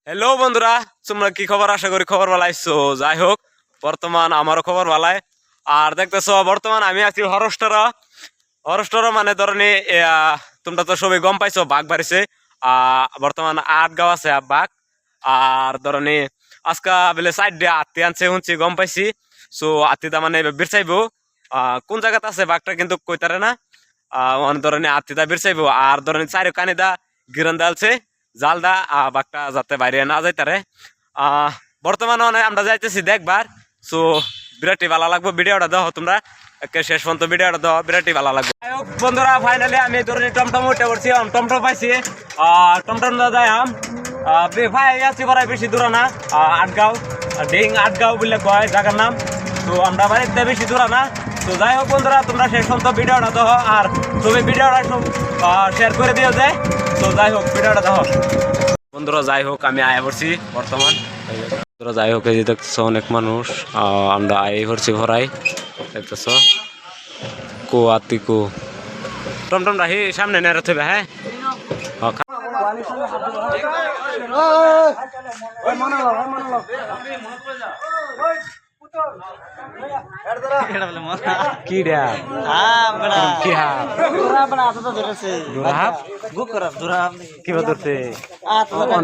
Hello বন্ধুরা, তোমরা কি খবর? আশা করি খবর ভালাইছো। যাই হোক, বর্তমান আমারও খবর ভালাই। আর দেখতেছো বর্তমান আমি আছি হরস্টর মানে ধরনি তোমরা তো সবাই গম পাইছো বাঘ বাড়িছে। বর্তমান 8 গাঁও আছে বাঘ। আর ধরনি আজকা বেলে সাইড দিয়ে আত্মি আনছে শুনছি, গম পাইছি। সো আত্মিতা মানে বিরচাইবো কোন জায়গাতে আছে বাঘটা কিন্তু কইতারে না। ধরনি আত্মিতা বিরচাইবো আর ধরনি চারি কানিদা গিরন দালছে জালদা বাঘটা যাতে বাইরে না যাইতারে। বর্তমানে আমরা যাইতেছি দেখবার। সো বিরাটি ভালো লাগবে, ভিডিওটা দাও তোমরা একে শেষ পর্যন্ত ভিডিওটা দাও, বিরাটি ভালো লাগবে। বন্ধুরা ফাইনালি আমি ধরনি টমটম উঠে পড়ছি, টমটম পাইছি। টমটম যাই ভাই আছি পড়াই বেশি দূর না, 8 গাঁও ডিং 8 গাঁও বললে কয় জায়গার নাম। তো আমরা বাড়িতে বেশি দূর না। তো যাই হোক বন্ধুরা, তোমরা শেষ পর্যন্ত ভিডিওটা দাও আর তুমি ভিডিওটা সব শেয়ার করে দিও যে। তো যাই হোক ভিডিওটা দাও বন্ধুরা। যাই হোক আমি আয়া পড়ছি বর্তমান। বন্ধুরা যাই হোক, এই যে দেখতেছো অনেক মানুষ, আমরা আয় করছি ঘরাই দেখতেছো কো আতি কো টমটম রাহি সামনে নেড়ে থাকবে। হ্যাঁ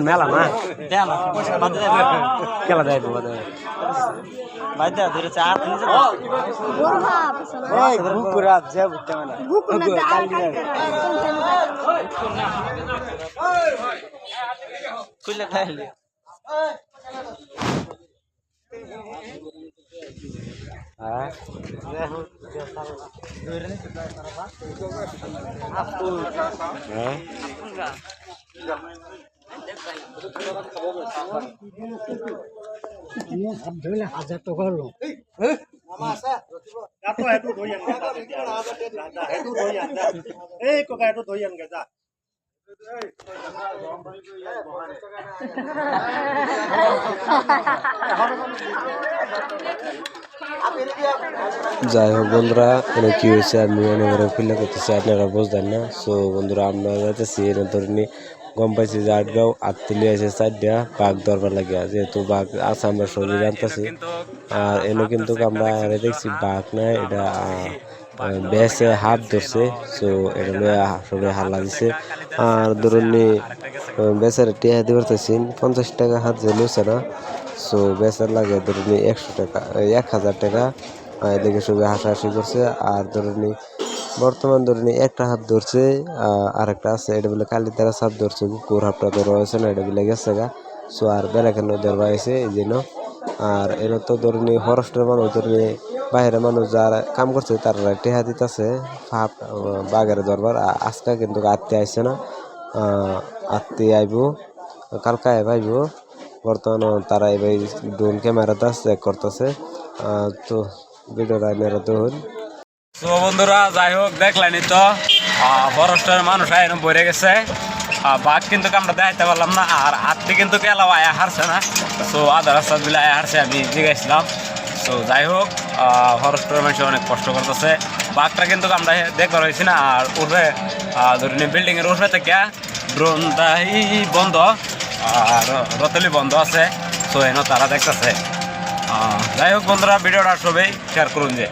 মেলা না খেলা দেয় হাজার টাকা যাই হোক বন্ধুরা, মানে কি হয়েছে আমি অনেক ফিল্লা করতেছি, আপনারা বুঝতেন না। সো বন্ধুরা আমরা যাইতেছি এনে ধরনি গম পাইছি যে 8 গাঁও আত্মীয় আছে 4টা বাঘ ধরবার লাগিয়া, যেহেতু বাঘ আছে আমরা সবই জানতেছি। আর এনে কিন্তু আমরা দেখছি বাঘ না, এটা বেসে হাত ধরছে। সো এটা লইয়া সবাই হাল্লা দিছে। আর ধরুন বেচারে টিয়া দিতে পারতেছি 50 টাকা হাত যে লইছে না। সো বেচার লাগে ধরুন 100 টাকা 1000 টাকা, এদিকে সবাই হাসাহাসি করছে। আর ধরুন বর্তমান ধরুন একটা হাত ধরছে, আর একটা আছে এটা বলে কালিতারা হাত ধরছে, কুকুর হাতটা ধরা হয়েছে না, এটা বলে গেছে গা। সো আর বেলা কেন ধরবা হয়েছে এই জন্য। আর এরা তো ধরুন ফরেস্টের মানুষ, ধরুন বাইরের মানুষ যারা কাম করছে তারা টেহা দিতেছে বাঘের ধরবার। আজকে কিন্তু আত্মীয় আইসে না, আত্মীয় আইব কালকে আইব। বর্তমানে তারা এবার ড্রোন ক্যামেরাতে চেক করতেছে। তো ভিডিওটা মেরা দেখুন। তো বন্ধুরা যাই হোক দেখলেনি তো ফরেস্টের মানুষ আইন বইরে গেছে। বাঘ কিন্তু আমরা দেখাইতে পারলাম না, আর আত্মি কিন্তু কেলাও আয়া হারছে না। সো আধা রাস্তা দিলে আয়া হারছে, আমি জিজ্ঞাসলাম। তো যাই হোক ফরেস্টের মানুষ অনেক কষ্ট করতেছে। বাঘটা কিন্তু আমরা দেখবার হয়েছি না। আর উঠবে ধরুন বিল্ডিং এর উঠবে থেকে ড্রোনটাই বন্ধ আর রতলি বন্ধ আছে। সো এনে তারা দেখতেছে। যাই হোক বন্ধুরা, ভিডিওটা সবাই শেয়ার করুন যে।